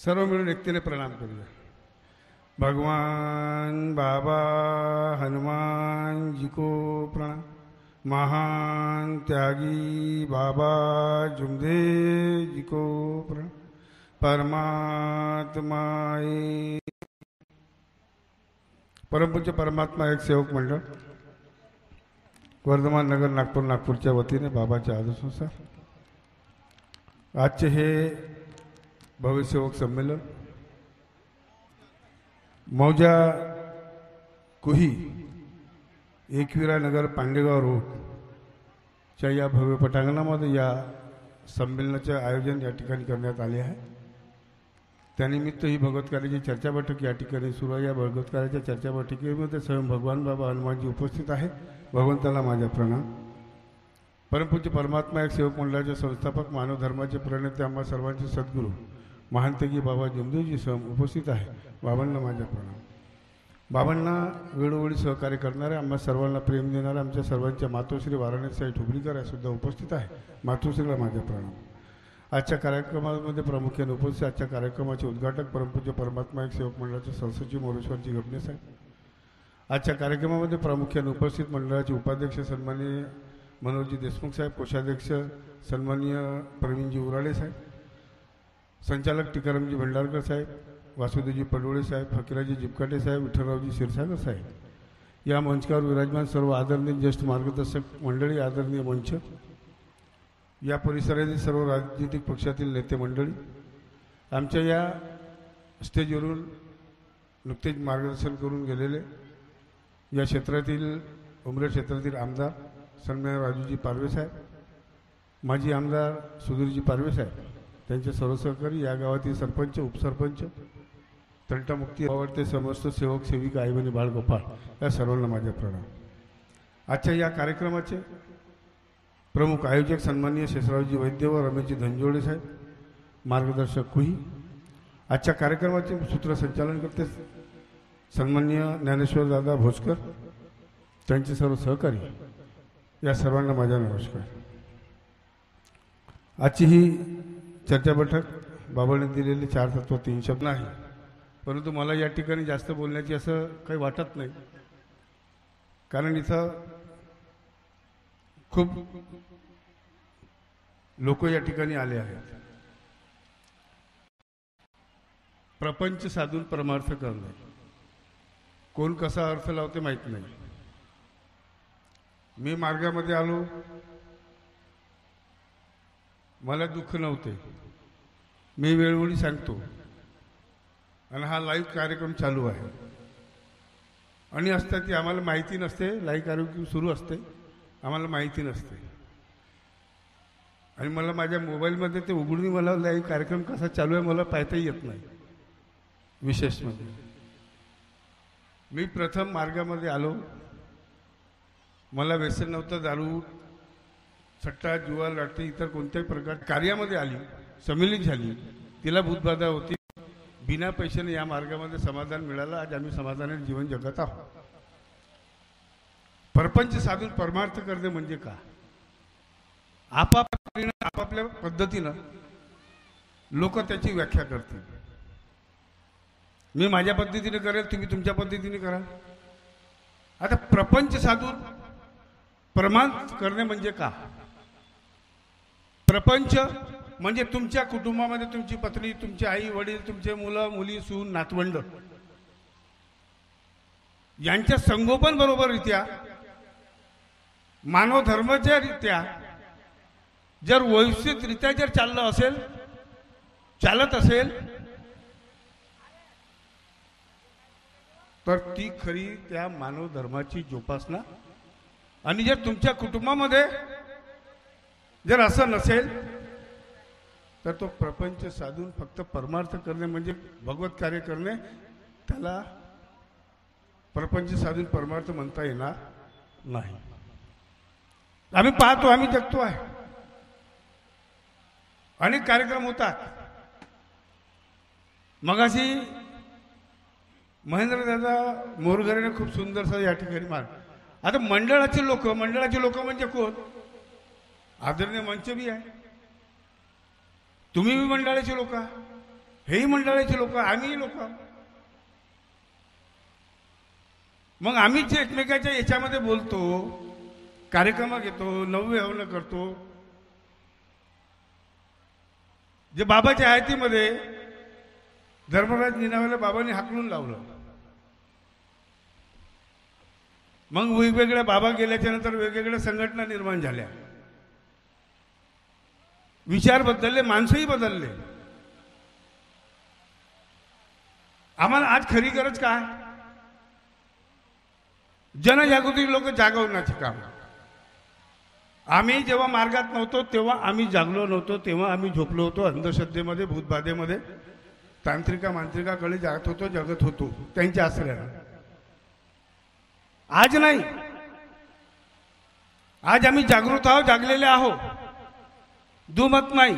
सर्व मिळून एकतेने प्रणाम करूया। भगवान बाबा हनुमान जी को प्रणाम। महान त्यागी बाबा जुमदेव जी को प्रणाम। परमात्मा परमपूज्य परमात्मा एक सेवक मंडळ वर्धमान नगर नागपूरच्या वतीने बाबाच्या आदेशानुसार आजचे हे भविष्यसेवक संमेलन मौजा कुही एकविरा नगर पांडेगाव रोडच्या या भव्य पटांगणामध्ये या संमेलनाचे आयोजन या ठिकाणी करण्यात आले आहे। त्यानिमित्त ही भगवत कार्याची चर्चा बैठक या ठिकाणी सुरू आहे। या भगवत कार्याच्या चर्चा बैठकीमध्ये स्वयं भगवान बाबा हनुमानजी उपस्थित आहे। भगवंताला माझा प्रणाम। परमपूज्य परमात्मा एक सेवक मंडळाचे संस्थापक मानव धर्माचे प्रणेते आम्हा सर्वांचे सद्गुरू महानतेगी बाबा जुमदेवजी स्वयं उपस्थित आहे। बाबांना माझा प्रणाम। बाबांना वेळोवेळी सहकार्य करणारे आम्हा सर्वांना प्रेम देणारे आमच्या सर्वांच्या मातोश्री वाराणसी ठुबरीकर या सुद्धा उपस्थित आहे। मातोश्रीला माझा प्रणाम। आजच्या कार्यक्रमामध्ये प्रामुख्याने उपस्थित आजच्या कार्यक्रमाचे उद्घाटक परमपूज्य परमात्मा एक सेवक मंडळाचे सहसचिव मोरेश्वरजी गपणे साहेब। आजच्या कार्यक्रमामध्ये प्रामुख्याने उपस्थित मंडळाचे उपाध्यक्ष सन्माननीय मनोहरजी देशमुख साहेब, कोषाध्यक्ष सन्माननीय प्रवीणजी उराळे साहेब, संचालक टीकारामजी भंडारकर साहेब, वासुदेवजी पडोळे साहेब, फकीराजी जिपकाटे साहेब, विठ्ठलरावजी क्षीरसागर साहेब, या मंचावर विराजमान सर्व आदरणीय ज्येष्ठ मार्गदर्शक मंडळी, आदरणीय मंच, या परिसरातील सर्व राजनीतिक पक्षातील नेते मंडळी, आमच्या या स्टेजवरून नुकतेच मार्गदर्शन करून गेलेले या क्षेत्रातील उमरेड क्षेत्रातील आमदार सन्माननीय राजूजी पारवे साहेब, माजी आमदार सुधीरजी पारवे साहेब, त्यांचे सर्व सहकारी, या गावातील सरपंच, उपसरपंच, तंटामुक्ती आवडते समस्त सेवक सेविका, आई बहिणी, बाळगोपाळ, या सर्वांना माझे प्रणाम। आजच्या या कार्यक्रमाचे प्रमुख आयोजक सन्माननीय शेषरावजी वैद्य व रमेशजी धनजोडे साहेब, मार्गदर्शक कुही, आजच्या कार्यक्रमाचे सूत्रसंचालन करते सन्माननीय ज्ञानेश्वर दादा भोसकर, त्यांचे सर्व सहकारी, या सर्वांना माझा नमस्कार। आजची ही चर्चा बैठक बाबांनी दिलेले 4 तत्व 3 शब्द नाही, परंतु मला या ठिकाणी जास्त बोलण्याची असं काही वाटत नाही, कारण इथं खूप लोक या ठिकाणी आले आहेत। प्रपंच साधून परमार्थ करणे, कोण कसा अर्थ लावते माहीत नाही। मी मार्गामध्ये आलो, मला दुःख नव्हते, मी वेळोवेळी सांगतो, आणि हा लाईव्ह कार्यक्रम चालू आहे आणि असतात ती आम्हाला माहिती नसते, लाईव्ह कार्यक्रम सुरू असते, आम्हाला माहिती नसते, आणि मला माझ्या मोबाईलमध्ये ते उघडून मला लाईव्ह कार्यक्रम कसा चालू आहे मला पाहताही येत नाही। विशेष म्हणजे मी प्रथम मार्गामध्ये आलो, मला व्यसन नव्हतं, दारू सट्टा जुवा लाटते इतर कोणत्याही प्रकार कार्यामध्ये आली, संमिलित झाली, तिला भूतबाधा होती, बिना पैशाने या मार्गामध्ये समाधान मिळालं। आज आम्ही समाधानाने जीवन जगत आहोत। परपंच साधून परमार्थ करणे म्हणजे का? आपापल्या पद्धतीनं लोक त्याची व्याख्या करतील। मी माझ्या पद्धतीने करेल, तुम्ही तुमच्या पद्धतीने करा। आता प्रपंच साधून परमार्थ करणे म्हणजे का? प्रपंच म्हणजे तुमच्या कुटुंबामध्ये तुमची पत्नी, तुमचे आई वडील, तुमचे मुलं मुली, सून नातवंड यांच्या संगोपन बरोबररित्या मानव धर्माच्या रीत्या जर व्यवस्थितरित्या जर चालत असेल तर ती खरी त्या मानव धर्माची जोपासना। आणि जर तुमच्या कुटुंबामध्ये जर असं नसेल तर तो प्रपंच साधून फक्त परमार्थ करणे म्हणजे भगवत कार्य करणे, त्याला प्रपंच साधून परमार्थ म्हणता येणार नाही। आम्ही पाहतो, आम्ही जगतो आहे, अनेक कार्यक्रम होतात। मगाशी महेंद्र दादा मोरघरेने खूप सुंदरसा या ठिकाणी मार। आता मंडळाचे लोक म्हणजे कोण? आदरणीय मंच बी आहे, तुम्ही बी मंडळाचे लोक, हेही मंडळाचे लोक, आम्ही लोक. मग आम्ही जे एकमेकाच्या याच्यामध्ये बोलतो, कार्यक्रम घेतो, नववे हवन करतो. जे बाबाच्या आयतीमध्ये धर्मराज निनाव्याला बाबांनी हाकलून लावलं. मग वेगवेगळ्या बाबा गेल्याच्या नंतर वेगवेगळ्या संघटना निर्माण झाल्या, विचार बदलले, माणसंही बदलले. आम्हाला आज खरी गरज काय? जनजागृती, लोक जागवण्याचे काम. आम्ही जेव्हा मार्गात नव्हतो तेव्हा आम्ही जागलो नव्हतो, तेव्हा आम्ही झोपलो होतो अंधश्रद्धेमध्ये, भूतबाधेमध्ये, तांत्रिका मांत्रिकाकडे जगत होतो त्यांच्या आश्रयाला. आज नाही, आज आम्ही जागृत आहोत, जागलेले आहोत, दुमत नाही.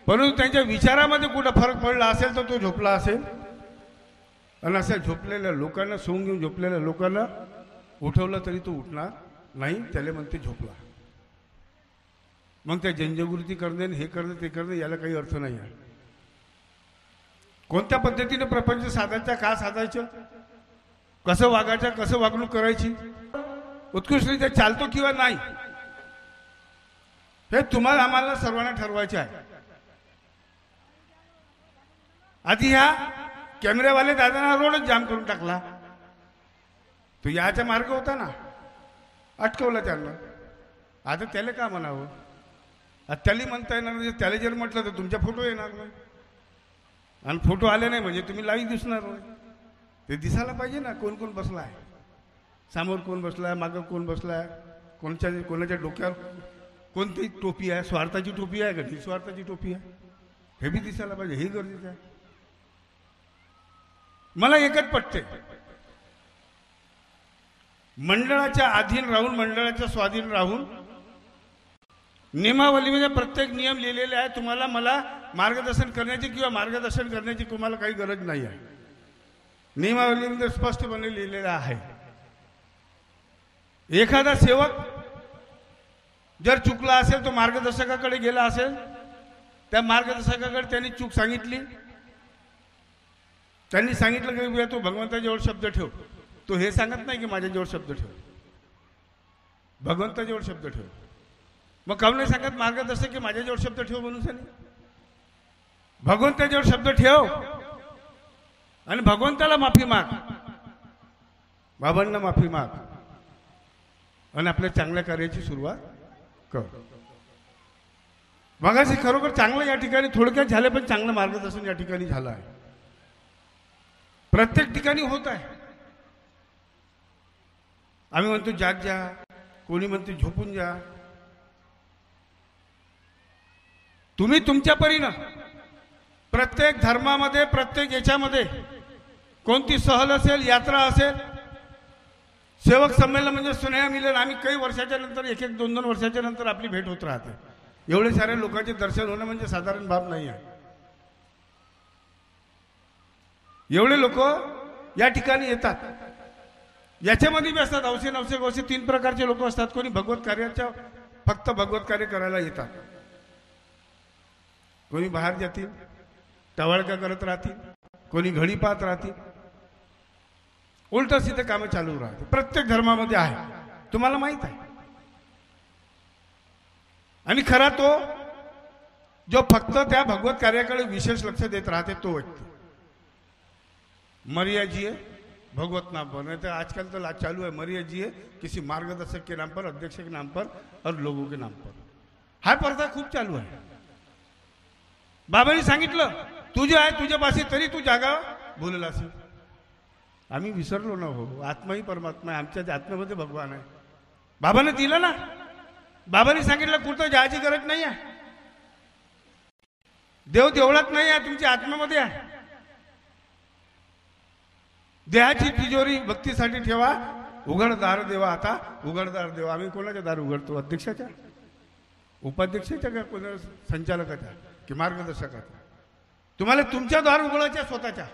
परंतु त्यांच्या विचारामध्ये कुठं फरक पडला असेल तर तो झोपला असेल. आणि अशा झोपलेल्या लोकांना, सोंग घेऊन झोपलेल्या लोकांना उठवलं तरी तो उठणार नाही, त्याला म्हणते झोपला. मग त्या जनजागृती करणे, हे करणे, ते करणे, याला काही अर्थ नाही आहे. कोणत्या पद्धतीने प्रपंच साधायचा, का साधायचं, कसं वागायचं, कसं वागणूक करायची, उत्कृष्टरित्या चालतो किंवा नाही, हे तुम्हाला आम्हाला सर्वांना ठरवायचे आहे. आधी ह्या कॅमेरेवाले दादांना रोडच जाम करून टाकला. तो याचा मार्ग होता ना, अटकवला त्यांना. आता त्याला का म्हणावं? आता त्याला म्हणता येणार नाही. त्याला जर म्हटलं तर तुमच्या फोटो येणार नाही, आणि फोटो आले नाही म्हणजे तुम्ही लाईव्ह दिसणार नाही. ते दिसायला पाहिजे ना, कोण कोण बसला आहे, समोर कोण बसला आहे, मागं कोण बसला आहे, कोणाच्या डोक्यावर कोणती टोपी आहे, स्वार्थाची टोपी आहे का निस्वार्थाची टोपी आहे, हे बी दिसायला पाहिजे. हे गरजेचं आहे. मला एकच पटते, मंडळाच्या अधीन राहून, मंडळाच्या स्वाधीन राहून, नियमावलीमध्ये प्रत्येक नियम लिहिलेले आहे. तुम्हाला मला मार्गदर्शन करण्याची किंवा मार्गदर्शन करण्याची तुम्हाला काही गरज नाही आहे. नियमावलीमध्ये स्पष्टपणे लिहिलेलं आहे. एखादा सेवक जर चुकला असेल, तो मार्गदर्शकाकडे गेला असेल, त्या मार्गदर्शकाकडे त्यांनी चूक सांगितली, त्यांनी सांगितलं की तू भगवंताजवळ शब्द ठेव. तो हे सांगत नाही की माझ्याजवळ शब्द ठेव, भगवंताजवळ शब्द ठेव. मग काऊन नाही सांगत मार्गदर्शक की माझ्याजवळ शब्द ठेव म्हणून? सांग, भगवंताजवळ शब्द ठेव आणि भगवंताला माफी माग, बाबांना माफी माग, आणि आपल्या चांगल्या कार्याची सुरुवात कर. मगाशी खरोखर चांगलं या ठिकाणी थोडक्यात झालं, पण चांगलं मार्गदर्शन या ठिकाणी झालं आहे. प्रत्येक ठिकाणी होत आहे. आम्ही म्हणतो जाग जा, कोणी म्हणते झोपून जा. तुम्ही तुमच्या परीनं प्रत्येक धर्मामध्ये, प्रत्येक याच्यामध्ये, कोणती सहल असेल, यात्रा असेल, सेवक संमेलन म्हणजे स्नेह मिलन, आम्ही काही वर्षाच्या नंतर, एक 2-2 वर्षाच्या नंतर आपली भेट होत राहते. एवढे सारे लोकांचे दर्शन होणं म्हणजे साधारण बाब नाही आहे. एवढे लोक या ठिकाणी येतात. याच्यामध्ये बी असतात अवश्य नवशे असे 3 प्रकारचे लोक असतात. कोणी भगवत कार्याच्या, फक्त भगवत कार्य करायला येतात, कोणी बाहेर जातील, टवाळका करत राहतील, कोणी घडी पाहत राहतील, उलट सिद्ध कामं चालू राहते. प्रत्येक धर्मामध्ये आहे, तुम्हाला माहित आहे. आणि खरा तो जो फक्त त्या भगवत कार्याकडे विशेष लक्ष देत राहते तो व्यक्ती मरिया जी है भगवत नाम पर. नहीं तो आजकल तो चालू है मरिया जी है किसी मार्गदर्शक के नाम पर, अध्यक्ष के नाम पर और लोगों के नाम पर. हा प्रथा खूप चालू आहे. बाबांनी सांगितलं तुझे आहे तुझ्यापाशी तरी तू जागा बोलला असेल. आम्ही विसरलो ना हो. आत्मा ही परमात्मा आहे, आमच्या आत्म्यामध्ये भगवान आहे. बाबांनी दिलं ना, बाबांनी सांगितलं कुठं जायची गरज नाही आहे. देव देवळात नाही आहे, तुमच्या आत्म्यामध्ये आहे. देहाची तिजोरी भक्तीसाठी ठेवा, उघडदार देवा. आता उघडदार देवा आम्ही कोणाच्या दार उघडतो? अध्यक्षाच्या, उपाध्यक्षाच्या का कोणा संचालकाच्या की मार्गदर्शकाच्या? तुम्हाला तुमच्या दार उघडायच्या, स्वतःच्या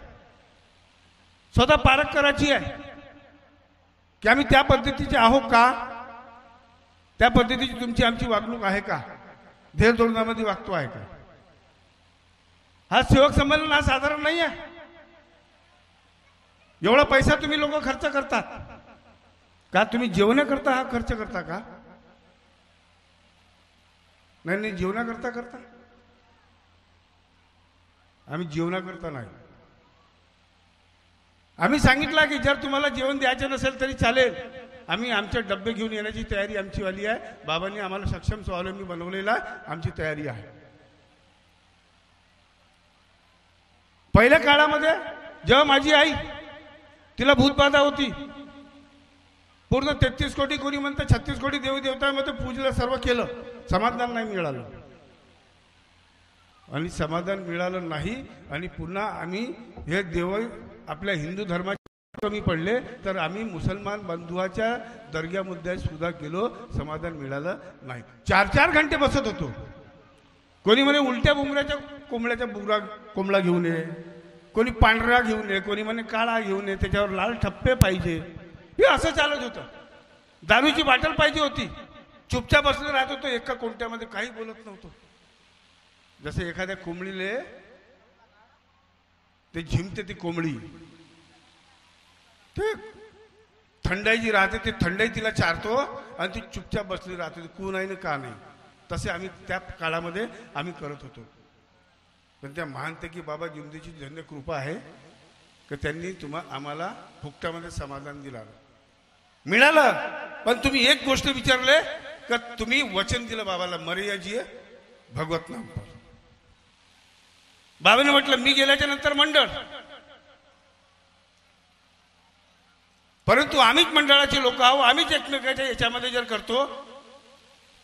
स्वतः पारख करायची आहे की आम्ही त्या पद्धतीचे आहोत का, त्या पद्धतीची तुमची आमची वागणूक आहे का, धेर धोरणामध्ये वागतो आहे का. हा सेवक संमेलन हा साधारण नाही आहे. एवढा पैसा तुम्ही लोक खर्च करतात का? तुम्ही जेवण्याकरता हा खर्च करता का? नाही नाही, जेवणाकरता करता. आम्ही जेवणाकरता नाही. आम्ही सांगितलं की जर तुम्हाला जेवण द्यायचं नसेल तरी चालेल, आम्ही आमचे डब्बे घेऊन येण्याची तयारी आमची वाली आहे. बाबांनी आम्हाला सक्षम स्वावलंबी बनवलेला, आमची तयारी आहे. पहिल्या काळामध्ये जेव्हा माझी आई, तिला भूतबाधा होती, पूर्ण 33 कोटी, कोणी म्हणतं 36 कोटी देवी देवतांमध्ये पूजलं, सर्व केलं, समाधान नाही मिळालं. आणि समाधान मिळालं नाही आणि पुन्हा आम्ही हे देव आपल्या हिंदू धर्माचे कमी पडले, तर आम्ही मुसलमान बंधुवाच्या दर्ग्यामध्ये सुद्धा गेलो, समाधान मिळालं नाही. 4-4 घंटे बसत होतो. कोणी म्हणे उलट्या बुमऱ्याच्या कोंबड्याच्या कोंबडा घेऊन ये, कोणी पांढरा घेऊन ये, कोणी म्हणे काळा घेऊन ये, त्याच्यावर लाल ठप्पे पाहिजे. हे असं चालत होतं. दारूची बाटल पाहिजे होती. चुपचाप बसले राहत होतो एका कोणत्यामध्ये, काही बोलत नव्हतो. जसं एखाद्या कोंबडीले ते झिमते, ती कोंबडी ते थंडाई जी राहते, ते थंडाई तिला चारतो आणि ती चुपचाप बसली राहते, कोण आहे ना का नाही. तसे आम्ही त्या काळामध्ये आम्ही करत होतो. पण त्या मानते की बाबा जिंदीची धन्य कृपा आहे की त्यांनी आम्हाला फुकटामध्ये समाधान मिळालं. पण तुम्ही एक गोष्ट विचारले का तुम्ही वचन दिलं बाबाला, मर्याजी भगवत नाम पर. बाबाने म्हटलं मी गेल्याच्या नंतर मंडळ, परंतु आम्हीच मंडळाचे लोक आहोत, आम्हीच एकमेकाच्या याच्यामध्ये जर करतो,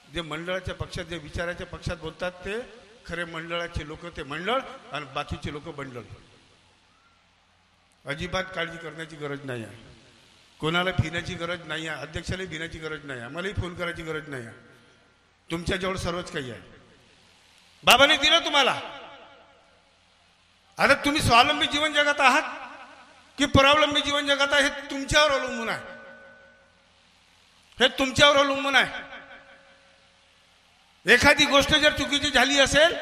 जे मंडळाच्या पक्षात, जे विचाराच्या पक्षात बोलतात ते खरे मंडळाचे लोक, ते मंडळ आणि बाकीचे लोक बंडळ. अजिबात काळजी करण्याची गरज नाही आहे. कोणाला भिण्याची गरज नाही आहे. अध्यक्षाला भिण्याची गरज नाही आहे. मलाही फोन करायची गरज नाही आहे. तुमच्याजवळ सर्वच काही आहे. बाबाने दिलं तुम्हाला. आता तुम्ही स्वावलंबी जीवन जगत आहात की परावलंबी जीवन जगत आहे, हे तुमच्यावर अवलंबून आहे. हे तुमच्यावर अवलंबून आहे. एखादी गोष्ट जर चुकीची झाली असेल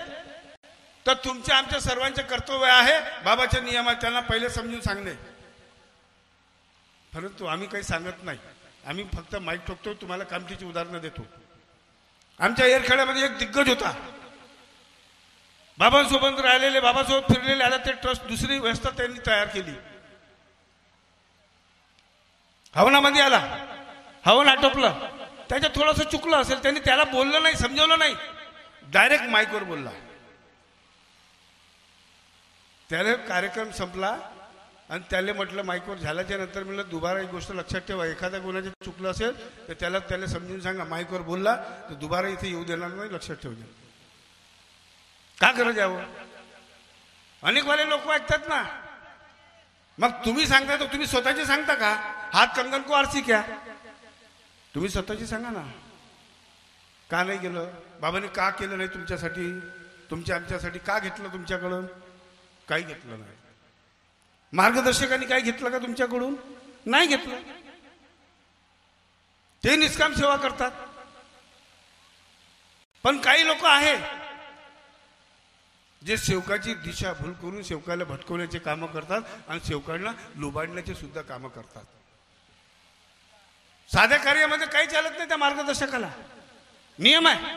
तर तुमच्या आमच्या सर्वांचे कर्तव्य आहे बाबाच्या नियमात त्यांना पहिले समजून सांगणे. परंतु आम्ही काही सांगत नाही. आम्ही फक्त माईक ठोकतो, तुम्हाला कामठीची उदाहरणं देतो. आमच्या एरखेड्यामध्ये एक दिग्गज होता, बाबांसोबत राहिलेले, बाबासोबत फिरलेले. आता ते ट्रस्ट दुसरी व्यवस्था त्यांनी तयार केली. हवनामध्ये आला, हवन आटोपलं, त्याच्यात थोडंसं चुकलं असेल, त्यांनी त्याला बोललं नाही, समजवलं नाही, डायरेक्ट माईकवर बोलला. त्याने कार्यक्रम संपला आणि त्याला म्हटलं माईकवर झाल्याच्या नंतर म्हटलं दुबारा एक गोष्ट लक्षात ठेवा, एखाद्या कोणाचं चुकलं असेल तर त्याला समजून सांगा. माईकवर बोलला तर दुबारा इथे येऊ देणार नाही, लक्षात ठेवलं. का गरज यावं? अनेक वाले लोक ऐकतात ना. मग तुम्ही सांगता तर तुम्ही स्वतःची सांगता का? हात कंगन को आरसी क्या? तुम्ही स्वतःची सांगा ना. का नाही गेलं बाबांनी? का केलं नाही तुमच्यासाठी, तुमच्या आमच्यासाठी? का घेतलं तुमच्याकडून? काही घेतलं नाही. मार्गदर्शकांनी काही घेतलं का तुमच्याकडून? नाही घेतलं. ते निष्काम सेवा करतात. पण काही लोक आहे जे सेवकाची दिशा भूल करून सेवकाला भटकवण्याचे कामं करतात आणि सेवकांना लुबाडण्याचे सुद्धा कामं करतात. साध्या कार्यामध्ये काही चालत नाही त्या मार्गदर्शकाला, नियम आहे.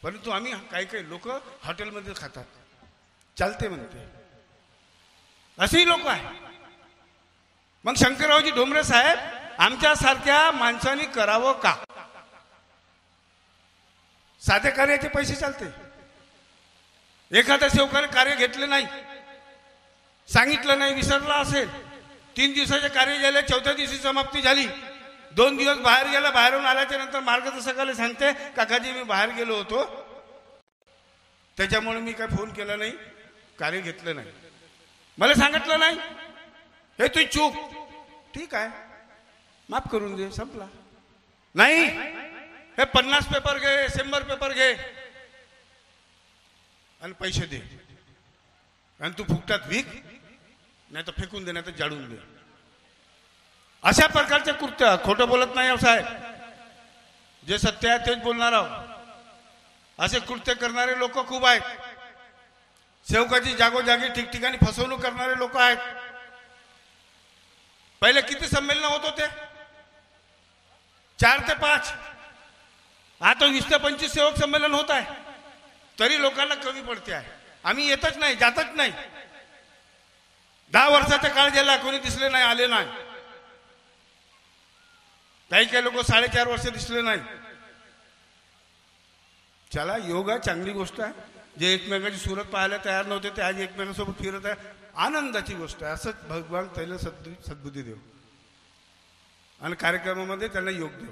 परंतु आम्ही काही लोक हॉटेलमध्ये खातात, चालते म्हणते, असेही लोक आहे. मग शंकररावजी ढोंबरे साहेब, आमच्यासारख्या माणसांनी करावं का? साध्या कार्याचे पैसे चालते. एखाद्या सेवकाने कार्य घेतलं नाही, सांगितलं नाही, विसरला असेल, 3 दिवसाचे कार्य झाले, 4थ्या दिवशी समाप्ती झाली, 2 दिवस बाहेर गेला, बाहेरून आल्याच्या नंतर मार्गदर्शकाला सांगते काकाजी मी बाहेर गेलो होतो, त्याच्यामुळे मी काय फोन केला नाही, कार्य घेतलं नाही, मला सांगितलं नाही, हे तू चूक. ठीक आहे, माफ करून दे, संपला. नाही, हे 50 पेपर घे, 100 पेपर घे आणि पैसे दे आणि तू फुकटात विक, नाही तर फेकून दे, नाही तर जाळून दे. अशा प्रकारचे कृत्य, खोटं बोलत नाही साहेब, जे सत्य आहे तेच बोलणार आहोत. असे कृत्य करणारे लोक खूप आहेत. सेवकाची जागोजागी ठिकठिकाणी फसवणूक करणारे लोक आहेत. पहिले किती संमेलन होत होते? 4 ते 5. आता 20 ते 25 सेवक संमेलन होत आहे, तरी लोकांना कमी पडते आहे. आम्ही येतच नाही, जातच नाही. 10 वर्षाचा काळ गेला, कोणी दिसले नाही, आले नाही. काही लोक 4.5 वर्ष दिसले नाही. चला, योग आहे, चांगली गोष्ट आहे. जे एकमेकाची सूरत पाहायला तयार नव्हते ते आज एकमेकांसोबत फिरत आहे, आनंदाची गोष्ट आहे. असंच भगवान त्याला सद्बुद्धी देव आणि कार्यक्रमामध्ये त्यांना योग देव.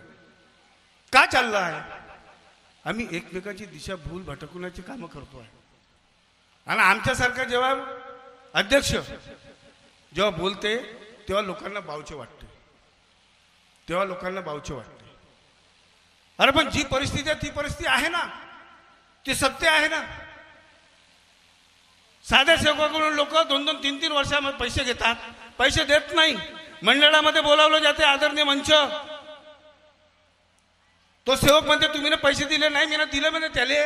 का चाललं आहे? आम्ही एकमेकाची दिशा भूल भटकवण्याची कामं करतो आहे. आणि आमच्यासारखा जेव्हा अध्यक्ष जेव्हा बोलते तेव्हा लोकांना बावचे वाटते, तेव्हा लोकांना बावचे वाटते. अरे पण जी परिस्थिती आहे ती परिस्थिती आहे ना, ती सत्य आहे ना. साध्या सेवकाकडून लोक 2-2, 3-3 वर्षामध्ये पैसे घेतात, पैसे देत नाही. मंडळामध्ये बोलावलं जाते, आदरणीय मंच. तो सेवक म्हणते तुम्ही ना पैसे दिले नाही. मी ना दिले म्हणजे त्याले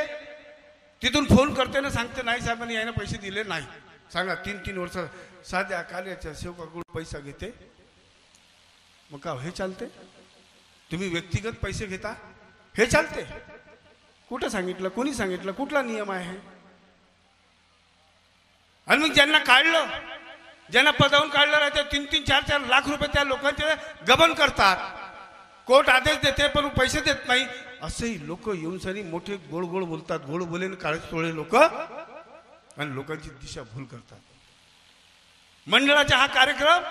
तिथून फोन करते ना, सांगते नाही साहेबांनी याने पैसे दिले नाही. सांगा, 3-3 वर्ष साध्या कार्याच्या सेवकाकडून पैसा घेते, मग का हे चालते? तुम्ही व्यक्तिगत पैसे घेता, हे चालते? कुठं सांगितलं? कोणी सांगितलं? कुठला नियम आहे? आणि मग ज्यांना काढलं, ज्यांना पदावून काढलं राहते, 3-3, 4-4 लाख रुपये त्या लोकांचे गबन करतात. कोर्ट आदेश देते पण पैसे देत नाही. असेही लोक येऊन सरी मोठे गोड गोड बोलतात, गोड बोलेन काळज तोळे लोक, आणि लोकांची दिशा भूल करतात. मंडळाचा हा कार्यक्रम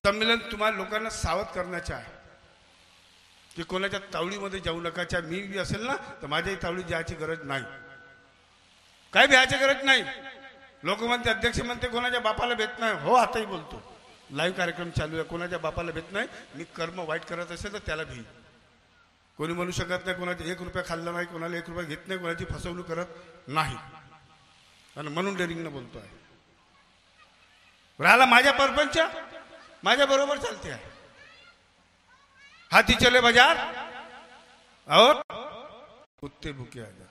संमेलन तुम्हाला लोकांना सावध करण्याचे आहे की कोणाच्या तावडीमध्ये जाऊ नका. मी असेल ना तर माझ्याही तावडीत जायची गरज नाही, काय भ्यायची गरज नाही. लोक म्हणते, अध्यक्ष म्हणते कोणाच्या बापाला भेट नाही. हो, आताही बोलतो, लाईव्ह कार्यक्रम चालू आहे. कोणाच्या बापाला भेट नाही. मी कर्म वाईट करत असेल तर त्याला भी कोणी म्हणू शकत नाही. कोणाचे 1 रुपया खाल्ला नाही, कोणाला 1 रुपया घेत नाही, कोणाची फसवणूक करत नाही. आणि म्हणून डेरिंगनं बोलतो आहे. राहिला माझ्या परपंच, माझ्या बरोबर चालते आहे. हाथी चले बाजार और कुत्ते भुके आजार.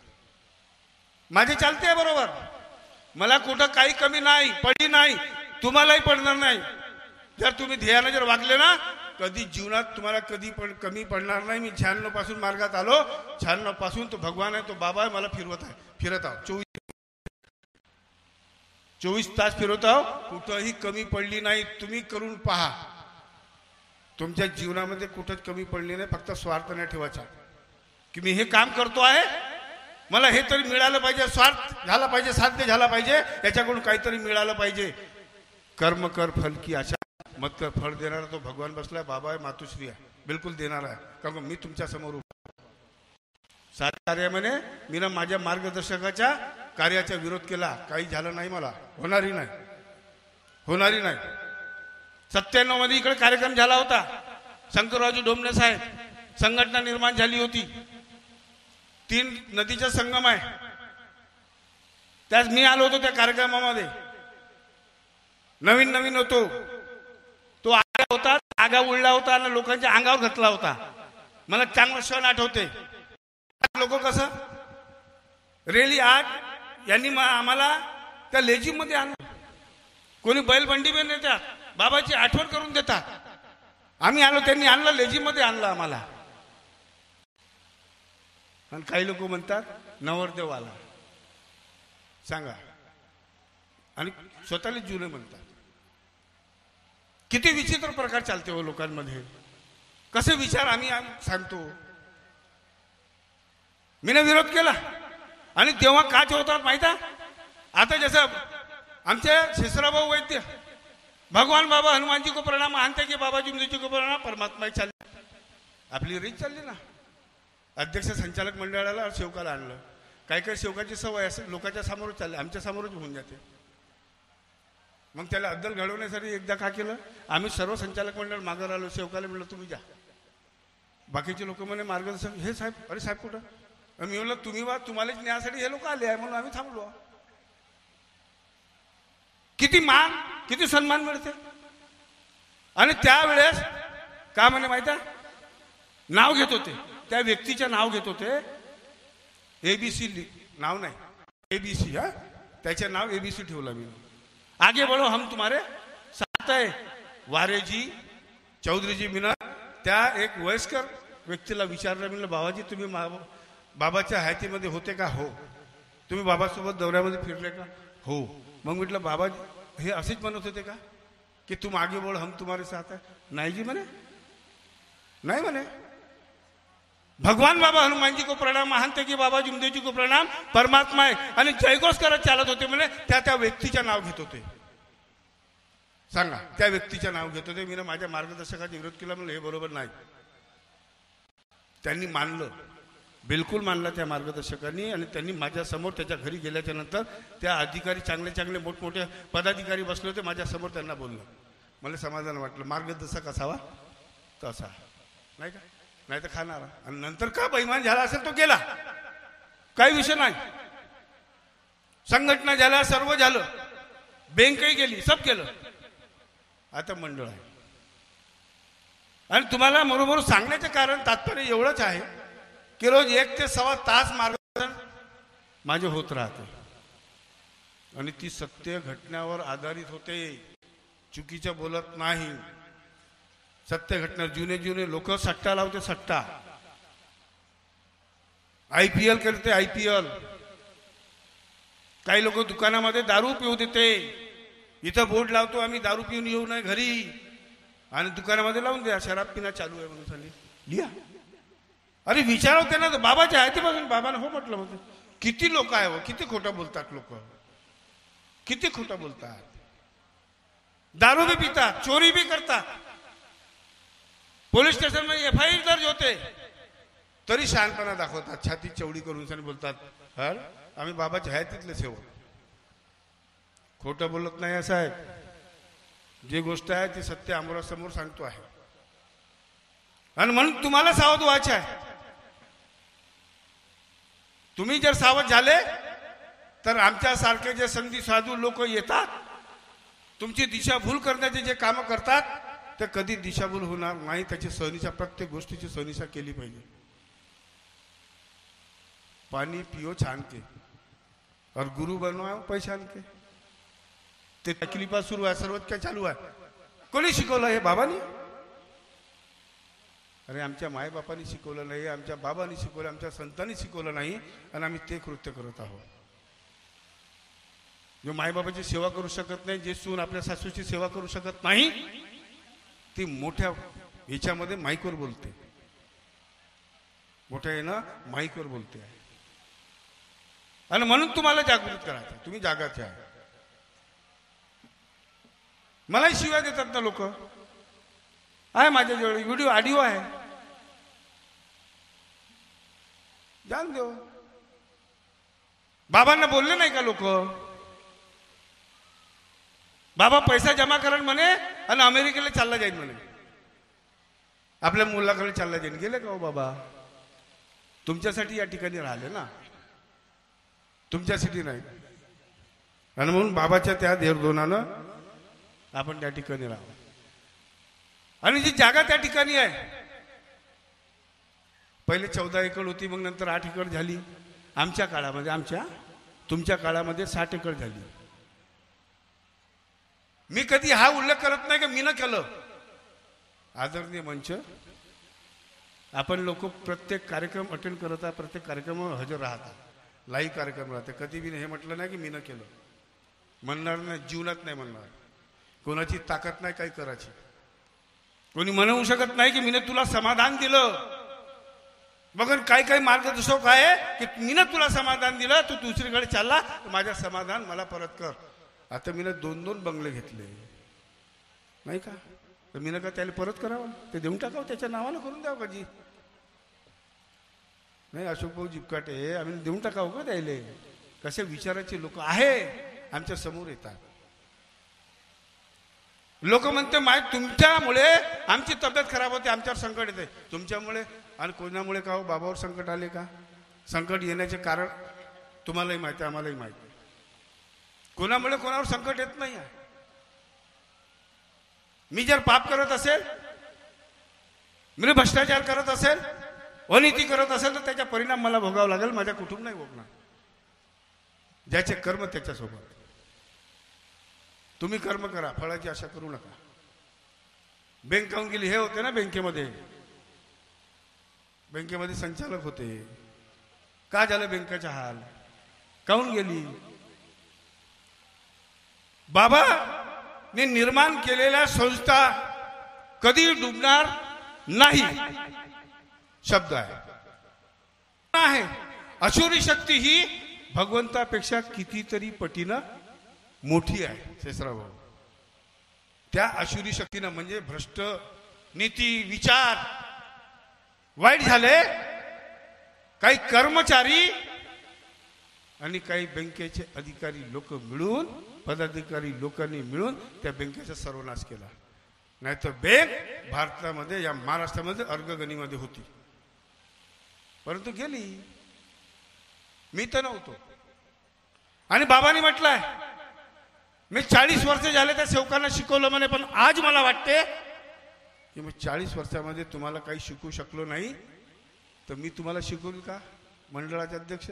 माझे चालते आहे बरोबर. मला कुठं काही कमी नाही, पडली नाही, तुम्हालाही पडणार नाही. जर तुम्ही ध्येयाने जर वागले ना, कधी जीवनात तुम्हाला कधी पण कमी पडणार नाही. मी 96 पासून मार्गात आलो. 96 पासून तो भगवान आहे, तो बाबा आहे, मला फिरत आहो. 24 तास फिरवत आहो, कुठंही कमी पडली नाही. तुम्ही करून पहा, तुमच्या जीवनामध्ये कुठंच कमी पडली नाही. फक्त स्वार्थ नाही ठेवायचा की मी हे काम करतो आहे, मला हे तरी मिळालं पाहिजे. स्वार्थ झाला पाहिजे, साध्य झाला पाहिजे, याच्याकडून काहीतरी मिळालं पाहिजे. कर्म कर फल की आशा मत कर. फळ देणारा तो भगवान बसलाय, बाबा आहे, मातुश्री आहे, बिलकुल देणार आहे. कारण मी तुमच्या समोर साध्य कार्य म्हणे, मी ना माझ्या मार्गदर्शकाच्या कार्याचा विरोध केला, काही झालं नाही, मला होणारी नाही. 97 मध्ये इकडे कार्यक्रम झाला होता. शंकररावजी डोमणे साहेब, संघटना निर्माण झाली होती. 3 नदीचा संगम आहे. त्यात मी आलो होतो त्या कार्यक्रमामध्ये. नवीन होतो. तो आगा होता, आगा उडला होता आणि लोकांच्या अंगावर घातला होता. मला चांगला क्षण आठवते. लोक कसं रेली आठ यांनी आम्हाला त्या लेझिम मध्ये आणलं. कोणी बैलबंडी मध्ये नेतात, बाबाची आठवण करून देतात. आम्ही आलो, त्यांनी आणलं, लेझिम मध्ये आणलं आम्हाला. आणि काही लोक म्हणतात नवरदेव आला, सांगा, आणि स्वतःला जुने म्हणतात. किती विचित्र प्रकार चालते हो लोकांमध्ये. कसे विचार आम्ही सांगतो. मीने विरोध केला आणि तेव्हा काच होतात माहिती आहे. आता जसं आमचे शेषराभाऊ वैद्य, भगवान बाबा हनुमान जी को प्रणाम मानते की बाबा जी को प्रणाम, परमात्मा चालली, आपली रीत चालली ना. अध्यक्ष संचालक मंडळाला सेवकाला आणलं. काही सेवकाची सवय असेल, लोकांच्या समोरच चालले, आमच्या समोरच होऊन जाते. मग त्याला अद्दल घडवण्यासाठी एकदा का केलं, आम्ही सर्व संचालक मंडळ मागं आलो. सेवकाला म्हणलं तुम्ही जा. बाकीचे लोक म्हणे मार्गदर्शक, हे साहेब, अरे साहेब कुठं? मी म्हणलं तुम्ही वा, तुम्हालाच न्यायासाठी हे लोक आले आहे म्हणून आम्ही थांबलो. किती मान, किती सन्मान मिळते. आणि त्यावेळेस का म्हणे माहिती आहे, नाव घेत होते, त्या व्यक्तीचं नाव घेत होते. ABC नाव नाही, ABC. हा त्याचे नाव एबीसी ठेवलं मी. आगे बढ़ो हम तुम्हारे साथ आहे. वारेजी चौधरीजी मीना त्या एक वयस्कर व्यक्तीला विचारलं, म्हणलं बाबाजी तुम्ही बाबाच्या हयातीमध्ये होते का? हो. तुम्ही बाबासोबत दौऱ्यामध्ये फिरले का? हो. मग म्हटलं बाबा हे असेच म्हणत होते का की तुम आगे बढ़ो हम तुम्हारे साथ आहे? नाही जी म्हणे, नाही म्हणे. भगवान बाबा हनुमान जी को प्रणाम, महंत की बाबा जुमदेव जी को प्रणाम, परमात्मा आहे. आणि जयघोष करत चालत होते म्हणे. त्या व्यक्तीच्या नाव घेत होते. सांगा, त्या व्यक्तीच्या नाव घेत होते. मी माझ्या मार्गदर्शकाचा विरोध केला, म्हणलं हे बरोबर नाही. त्यांनी मानलं, बिलकुल मानला त्या मार्गदर्शकांनी. आणि त्यांनी माझ्या समोर त्याच्या घरी गेल्याच्या नंतर त्या अधिकारी चांगले चांगले मोठमोठे पदाधिकारी बसले होते, माझ्या समोर त्यांना बोललं. मला समाधान वाटलं. मार्गदर्शक असावा तसा, नाही का? नाही तर खाणारा. आणि नंतर का बैमान झाला असेल तो गेला, काही विषय नाही. संघटना झाल्या, सर्व झालं, बँकही गेली, सब केलं. आता मंडळ आहे. आणि तुम्हाला बरोबर सांगण्याचे कारण तात्पर्य एवढंच आहे की रोज 1 ते सव्वा तास मार्गदर्शन माझे होत राहते. आणि ती सत्य घटनावर आधारित होते, चुकीचं बोलत नाही. सत्य घटना. जुने जुने लोक सट्टा लावते, सट्टा. IPL करते, IPL. काही लोक दुकानामध्ये दारू पिऊ देते. इथं बोर्ड लावतो आम्ही दारू पिऊन येऊ नये घरी, आणि दुकानामध्ये लावून द्या शराब पिणं चालू आहे म्हणून सांगितलं, लिहा. अरे विचारव त्यांना, बाबाच्या हयातीपासून बाबाने हो म्हटलं होतं. किती लोक आहे, किती खोटं बोलतात लोक, किती खोटं बोलतात. दारू भी पितात, चोरी भी करतात. पोलीस स्टेशन मध्ये FIR दर्ज होते, तरी शहाणपणा दाखवतात, छाती चवडी करून बोलतात हर आम्ही बाबाच्या हयातीतले सेवक. खोटं बोलत नाही असं आहे. जी गोष्ट आहे ती सत्य आमोरासमोर सांगतो आहे. आणि म्हणून तुम्हाला सावध व्हायचे आहे. तुम्ही जर सावध झाले तर आमच्यासारखे जे संधी साधू लोक येतात, तुमची दिशाभूल करण्याचे जे कामं करतात ते कधी दिशाभूल होणार नाही. त्याची सहनिशा, प्रत्येक गोष्टीची सहनिशा केली पाहिजे. पानी पियो छान के और गुरु बनवाओ पहचान के. ते तकलीफा सुरू आहे, सर्वच काय चालू आहे. कोणी शिकवलं हे? बाबांनी. अरे आमच्या मायबापांनी शिकवलं नाही, आमच्या बाबांनी शिकवलं, आमच्या संतांनी शिकवलं नाही, आणि आम्ही ते कृत्य करत आहोत. जो मायबापाची सेवा करू शकत नाही, जे सून आपल्या सासूची सेवा करू शकत नाही, ती मोठ्या याच्यामध्ये माईकवर बोलते, मोठ्या यानं माईकवर बोलते. आणि म्हणून तुम्हाला जागृत करायचं, तुम्ही जागाचे आहे. मलाही शिव्या देतात ना लोक, आहे माझ्याजवळ व्हिडिओ ऑडिओ आहे, जाण देव. बाबांना बोलले नाही का लोक, बाबा पैसा जमा करा म्हणे आणि अमेरिकेला चालला जाईल म्हणे, आपल्या मुलाकडे चालला जाईल. गेले का हो बाबा? तुमच्यासाठी या ठिकाणी राहिले ना, तुमच्यासाठी नाही. आणि म्हणून बाबाच्या त्या देवदोनानं आपण त्या ठिकाणी राहावं. आणि जी जागा त्या ठिकाणी आहे, पहिले 14 एकर होती, मग नंतर 8 एकर झाली. आमच्या काळामध्ये, तुमच्या काळामध्ये 60 एकर झाली. मी कधी हा उल्लेख करत नाही की मी न केलं. आदरणीय मंच, आपण लोक प्रत्येक कार्यक्रम अटेंड करत आहे, प्रत्येक कार्यक्रमावर हजर राहतात, लाईव्ह कार्यक्रम राहते. कधी मी हे म्हटलं नाही की मी न केलं, म्हणणार नाही, जीवनात नाही म्हणणार. कोणाची ताकद नाही काही करायची. कोणी म्हणू शकत नाही की मीने तुला समाधान दिलं. मगर काही काही मार्गदर्शक आहे की मीने तुला समाधान दिलं, तू दुसरीकडे चालला, माझ्या समाधान मला परत कर. आता मीने 2-2 बंगले घेतले नाही का, तर मीनं का त्याला परत करावं? ते देऊन टाकावं, त्याच्या नावानं करून द्यावं का जी? नाही, अशोक भाऊ जिपकाटे आम्ही देऊन टाकावं का त्याले? कसे विचाराचे लोक आहे आमच्या समोर येतात. लोक म्हणते माय तुमच्यामुळे आमची तब्येत खराब होते, आमच्यावर संकट येते. तुमच्यामुळे आणि कोणामुळे का हो बाबावर संकट आले का? संकट येण्याचे कारण तुम्हालाही माहिती, आम्हालाही माहिती. कोणामुळे कोणावर संकट येत नाही. मी जर पाप करत असेल, मी भ्रष्टाचार करत असेल, अनिती करत असेल, तर त्याचा परिणाम मला भोगावा लागेल, माझ्या कुटुंब नाही भोगणार. ज्याचे कर्म त्याच्यासोबत. तुम्ही कर्म करा, फळाची आशा करू नका. बँक काऊन गेली? हे होते ना बँकेमध्ये संचालक होते. का झालं बँकेचा हाल? काऊन गेली? बाबा ने निर्माण केलेल्या संस्था कधी डुबणार नाही शब्द आहे. असुरी शक्ती ही भगवंतापेक्षा कितीतरी पटीनं मोठी आहे शेषराव भाऊ. त्या असुरी शक्तीनं म्हणजे भ्रष्ट नीती विचार वाईट झाले. काही कर्मचारी आणि काही बँकेचे अधिकारी लोक मिळून, पदाधिकारी लोकांनी मिळून त्या बँकेचा सर्वनाश केला. नाहीतर बँक भारतामध्ये या महाराष्ट्रामध्ये अग्रगणीमध्ये होती, परंतु गेली. मी तर नव्हतो. आणि बाबांनी म्हटलंय मी 40 वर्ष झाले त्या सेवकांना शिकवलं म्हणे, पण आज मला वाटते की मी 40 वर्षामध्ये तुम्हाला काही शिकवू शकलो नाही तर मी तुम्हाला शिकवू का मंडळाचे अध्यक्ष?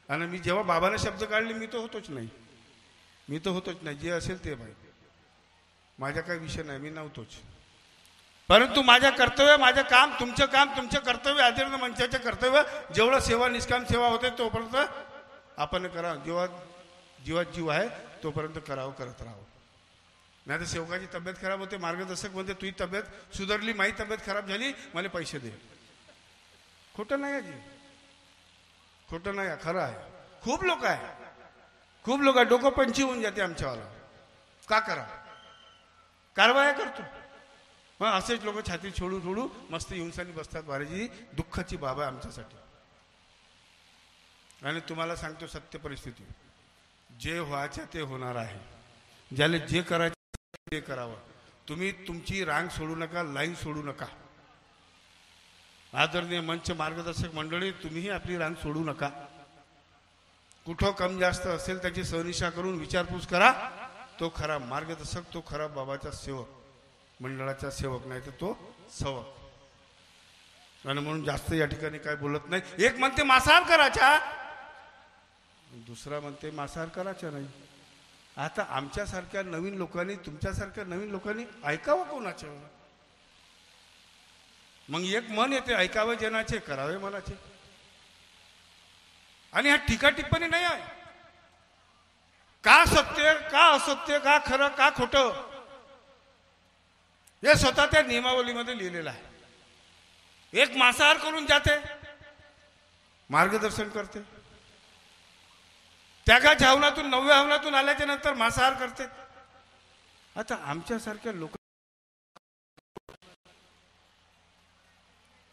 आणि मी जेव्हा बाबाने शब्द काढले मी तर होतोच नाही. जे असेल ते पाहिजे, माझा काही विषय नाही, मी नव्हतोच. परंतु माझं कर्तव्य, माझं काम, तुमचं कर्तव्य, आदरणीय मंचाचे कर्तव्य, जेवढं सेवा निष्काम सेवा होते तोपर्यंत आपण करा. जीवात जीव आहे तोपर्यंत करावं, करत राहावं. नाही तर सेवकाची तब्येत खराब होते, मार्गदर्शक म्हणते तुझी तब्येत सुधारली, माझी तब्येत खराब झाली, मला पैसे दे. खोटं नाही आहे, खोटं नाही, खरं आहे. खूप लोक आहे, डोकं पंची होऊन जाते आमच्यावाला. का करा? कारवाया करतो. मग असेच लोक छाती सोडू मस्त हिंसानी बसतात. वारेजी दुःखाची बाब आहे आमच्यासाठी. आणि तुम्हाला सांगतो सत्य परिस्थिती, जे व्हायचं ते होणार आहे. ज्याला जे करायचं ते करावं. तुम्ही तुमची रांग सोडू नका, लाईन सोडू नका. आदरणीय मंच मार्गदर्शक मंडळी, तुम्हीही आपली रांग सोडू नका. कुठं कम जास्त असेल त्याची सहनिशा करून विचारपूस करा. तो खरा मार्गदर्शक, तो खरा बाबाचा सेवक, मंडळाचा सेवक, नाही तर तो सवक. आणि म्हणून जास्त या ठिकाणी काय बोलत नाही. एक म्हणते मांसाहार करायचा, दुसरा म्हणते मांसाहार करायचा नाही. आता आमच्यासारख्या नवीन लोकांनी, तुमच्यासारख्या नवीन लोकांनी ऐकावं कोणाचं? मग एक मन येते, ऐकावे जनाचे, करावे मनाचे. आणि हा टीका टिप्पणी नाही आहे. का सत्य, का असत्य, का खरं, का खोटं, हे स्वतः त्या नियमावलीमध्ये लिहिलेलं आहे. एक मांसाहार करून जाते, मार्गदर्शन करते. त्यागाच्या हवनातून, 9व्या हवनातून आल्याच्या नंतर मांसाहार करते. आता आमच्यासारख्या लोक,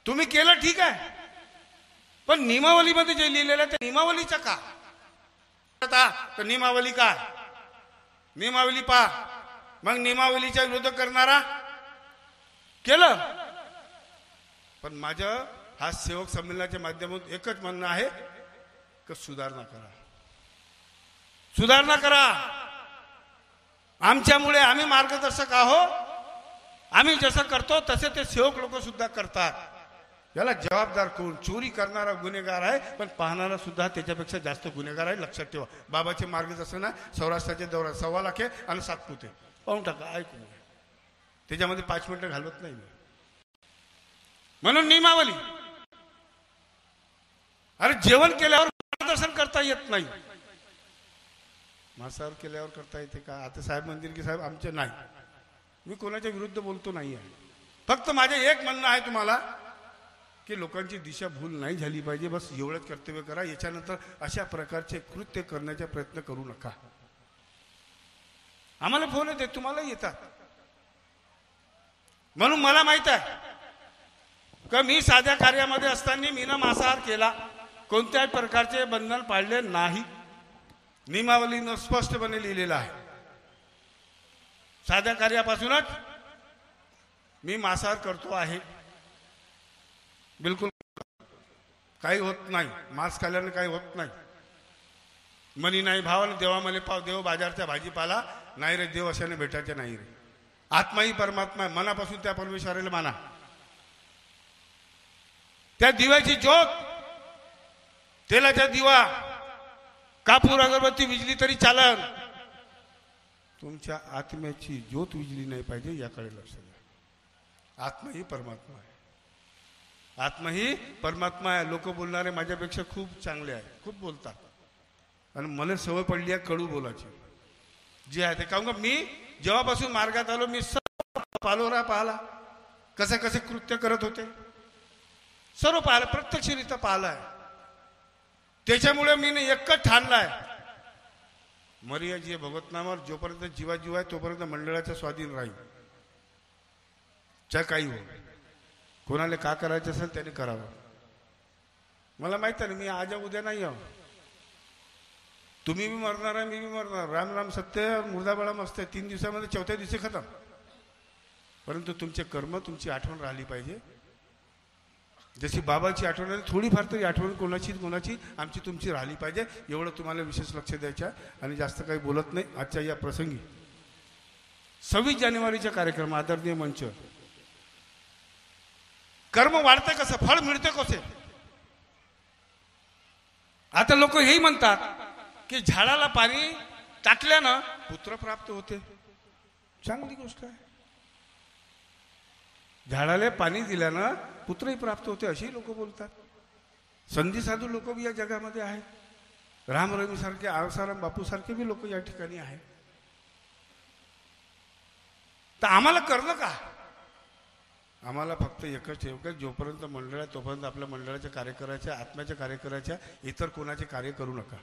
तुम्ही केलं ठीक आहे, पण नियमावलीमध्ये जे लिहिलेलं आहे त्या नियमावलीचा का? तर नियमावली काय? नियमावली पहा. मग नियमावलीच्या विरोध करणारा केलं. पण माझं हा सेवक संमेलनाच्या माध्यमातून एकच म्हणणं आहे की सुधारणा करा, सुधारणा करा. आमच्यामुळे आम्ही मार्गदर्शक आहोत. आम्ही जसं करतो तसे ते सेवक लोक सुद्धा करतात. याला जबाबदार कोण? चोरी करणारा गुन्हेगार आहे, पण पाहणारा सुद्धा त्याच्यापेक्षा जास्त गुन्हेगार आहे. लक्षात ठेवा. बाबाचे मार्गदर्शन आहे. सौराष्ट्राच्या दौऱ्यात 1.25 लाख आहे आणि 7 पुते पाहून टाका. ऐकून त्याच्यामध्ये 5 मिनिटं घालवत नाही मी. म्हणून नियमावली. अरे जेवण केल्यावर मार्गदर्शन करता येत नाही, मांसाहार केल्यावर करता येते का? आता साहेब म्हणतील की साहेब आमचे नाही. मी कोणाच्या विरुद्ध बोलतो नाही आहे. फक्त माझे एक म्हणणं आहे तुम्हाला की लोकांची दिशा भूल नाही झाली पाहिजे. बस एवढंच कर्तव्य करा. याच्यानंतर अशा प्रकारचे कृत्य करण्याचा प्रयत्न करू नका. आम्हाला फोन येते, तुम्हाला येतात. म्हणून मला माहित आहे का मी साध्या कार्यामध्ये असताना मी मांसाहार केला, कोणत्याही प्रकारचे बंधन पाळले नाही. नियमावलीनं स्पष्टपणे लिहिलेलं आहे. साध्या कार्यापासूनच मी मांसाहार करतो आहे. बिलकुल काही होत नाही. मांस खाल्ल्याने काही होत नाही. मनी नाही भावाला देवा मला पाव, देव बाजारच्या भाजीपाला नाही रे, देव अशाने भेटायचे नाही रे. आत्मा ही परमात्मा आहे. मनापासून त्या परमेश्वराला माना. त्या दिव्याची ज्योत, तेलाचा दिवा कापूर अगरबत्ती विजली तरी चालन, तुमच्या आत्म्याची ज्योत विजली नाही पाहिजे याकडे लक्ष द्या. आत्मा ही परमात्मा आहे. आत्मा ही परमात्मा आहे. लोक बोलणारे माझ्यापेक्षा खूप चांगले आहे, खूप बोलतात आणि मला सवय पडली आहे कडू बोलायची. जे आहे ते काहून का मी जेव्हापासून मार्गात आलो मी सर्व पालोरा पाहला, कसे कसे कृत्य करत होते सर्व पाहिलं, प्रत्यक्षरित्या पाहिलं आहे. त्याच्यामुळे मी एकच ठाणलाय, मरिया जी भगवतनामावर जोपर्यंत जीवाजीव आहे तोपर्यंत मंडळाच्या स्वाधीन राहील. च्या काही हो, कोणाला का करायचं असेल त्याने करावं. मला माहित आहे मी आज उद्या नाही आहो. तुम्ही बी मरणार आहे, मी बी मरणार. राम राम सत्य मुर्दाबाळा असते. 3 दिवसामध्ये 4थ्या दिवशी खतम. परंतु तुमचे कर्म, तुमची आठवण राहिली पाहिजे. जशी बाबाची आठवण आहे थोडीफार तरी आठवण कोणाची आमची तुमची राहिली पाहिजे. एवढं तुम्हाला विशेष लक्ष द्यायचं आहे. आणि जास्त काही बोलत नाही आजच्या या प्रसंगी. 26 जानेवारीचा कार्यक्रम आदरणीय मंच. कर्म वाढते कसं, फळ मिळते कसे. आता लोक हेही म्हणतात की झाडाला पाणी टाकल्यानं पुत्र प्राप्त होते. चांगली गोष्ट आहे. झाडाला पाणी दिल्यानं पुत्रही प्राप्त होते अशी लोक बोलतात. संधी साधू लोक बी या जगामध्ये आहेत. राम रमी सारखे, आळसाराम बापू सारखे बी लोक या ठिकाणी आहेत. तर आम्हाला करणं का, आम्हाला फक्त एकच ठेव, जोपर्यंत मंडळ आहे तोपर्यंत आपल्या मंडळाचे कार्य करायचे, आत्म्याचे कार्य करायचे, इतर कोणाचे कार्य करू नका.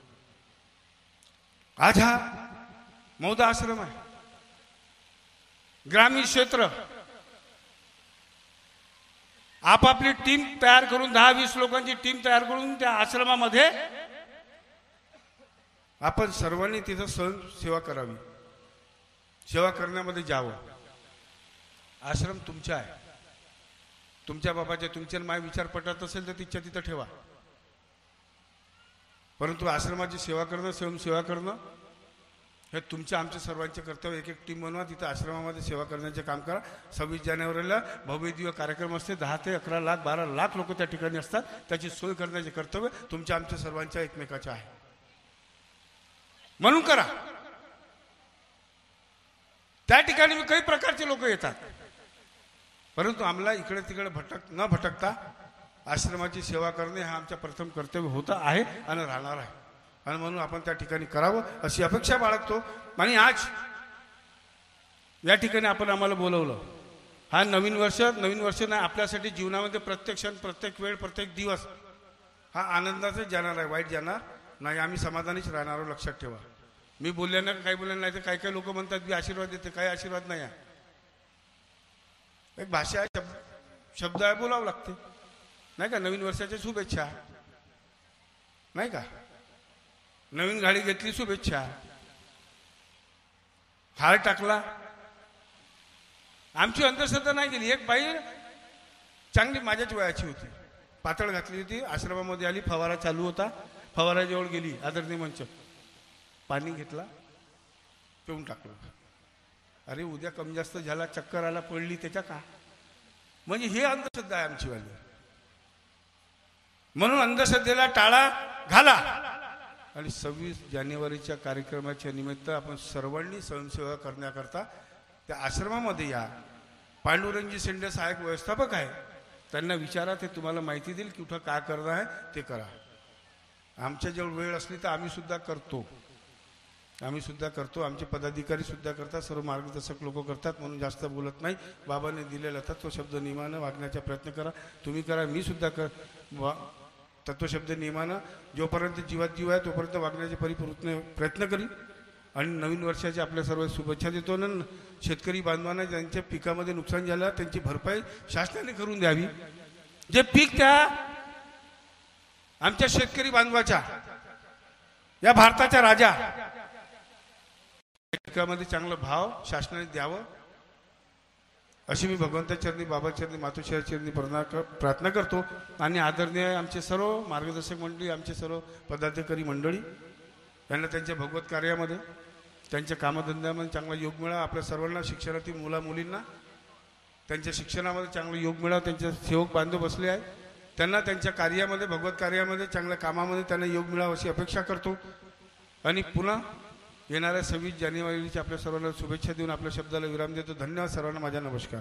आज हा मौदा आश्रम आहे, ग्रामीण क्षेत्र. आपापली टीम तयार करून 10-20 लोकांची टीम तयार करून त्या आश्रमामध्ये आपण सर्वांनी तिथं सेवा करावी, सेवा करण्यामध्ये जावं. आश्रम तुमचा आहे, तुमच्या बाबाचे, तुमचे माय विचार पटत असेल तर तिच्या तिथं ठेवा. परंतु आश्रमाची सेवा करणं, स्वयंसेवा करणं हे तुमच्या आमच्या सर्वांचे कर्तव्य. एक टीम बनवा, तिथं आश्रमामध्ये सेवा करण्याचे काम करा. 26 जानेवारीला भव्य दिव्य कार्यक्रम असते. 10 ते 11 लाख 12 लाख लोक त्या ठिकाणी असतात. त्याची सोय करण्याचे कर्तव्य तुमच्या आमच्या सर्वांच्या एकमेकाचे आहे. म्हणून करा. त्या ठिकाणी काही प्रकारचे लोक येतात, परंतु आम्हाला इकडे तिकडे न भटकता आश्रमाची सेवा करणे हा आमच्या प्रथम कर्तव्य होतं आहे आणि राहणार आहे. आणि म्हणून आपण त्या ठिकाणी करावं अशी अपेक्षा बाळगतो. आणि आज या ठिकाणी आपण आम्हाला बोलवलं. हा नवीन वर्ष नाही, आपल्यासाठी जीवनामध्ये प्रत्येक क्षण, प्रत्येक वेळ, प्रत्येक दिवस हा आनंदाचाच जाणार आहे, वाईट जाणार नाही. आम्ही समाधानीच राहणार आहोत, लक्षात ठेवा. मी बोलल्यानं काही बोललं नाही तर काही लोक म्हणतात मी आशीर्वाद देते, काही आशीर्वाद नाही आहे. एक भाषा आहे, शब्द आहे, बोलावं लागते नाही का. नवीन वर्षाच्या शुभेच्छा नाही का. नवीन गाडी घेतली शुभेच्छा, हार टाकला. आमची अंधश्रद्धा नाही गेली. एक बाई चांगली माझ्याच वयाची होती, पातळ घातली होती, आश्रमामध्ये आली, फवारा चालू होता, फवाराजवळ गेली, आदरणीय मंच, पाणी घेतला, पिऊन टाकलं. अरे उद्या कमी जास्त झाला, चक्कर आला, पडली, त्याच्या का. म्हणजे हे अंधश्रद्धा आहे आमची वाली. म्हणून अंधश्रद्धेला टाळा घाला. आणि 26 जानेवारीच्या कार्यक्रमाच्या निमित्त आपण सर्वांनी स्वयंसेवा करण्याकरता त्या आश्रमामध्ये या. पांडुरंगजी शेंडे सहाय्यक व्यवस्थापक आहे, त्यांना विचारा, ते तुम्हाला माहिती देईल की कुठं काय करणं आहे ते करा. आमच्या जवळ वेळ असली तर आम्ही सुद्धा करतो. आमचे पदाधिकारी सुद्धा करतात, सर्व मार्गदर्शक लोक करतात. म्हणून जास्त बोलत नाही. बाबाने दिलेला तत्वशब्द नियमानं वागण्याचा प्रयत्न करा. तुम्ही करा, मी सुद्धा तत्वशब्द नियमानं जोपर्यंत जीवात जीव आहे तोपर्यंत वागण्याचे परिपूर्ण प्रयत्न करी. आणि नवीन वर्षाच्या आपल्या सर्व शुभेच्छा देतो. ना शेतकरी बांधवांना ज्यांच्या पिकामध्ये नुकसान झालं त्यांची भरपाई शासनाने करून द्यावी. जे पीक त्या आमच्या शेतकरी बांधवाच्या, या भारताच्या राजा, पिकामध्ये चांगला भाव शासनाने द्यावं अशी मी भगवंताच्या चरणी, बाबाच्या चरणी, मातोश्रीच्या चरणी प्रार्थना करतो. आणि आदरणीय आमचे सर्व मार्गदर्शक मंडळी, आमचे सर्व पदाधिकारी मंडळी यांना त्यांच्या भगवत कार्यामध्ये, त्यांच्या कामधंद्यामध्ये चांगला योग मिळावा. आपल्या सर्वांना शिक्षणातील मुलामुलींना त्यांच्या शिक्षणामध्ये चांगला योग मिळावा. त्यांचे सेवक बांधव बसले आहेत, त्यांना त्यांच्या कार्यामध्ये, भगवत कार्यामध्ये, चांगल्या कामामध्ये त्यांना योग मिळावा अशी अपेक्षा करतो. आणि पुन्हा येणाऱ्या 26 जानेवारीची आपल्या सर्वांना शुभेच्छा देऊन आपल्या शब्दाला विराम देतो. धन्यवाद सर्वांना. माझा नमस्कार.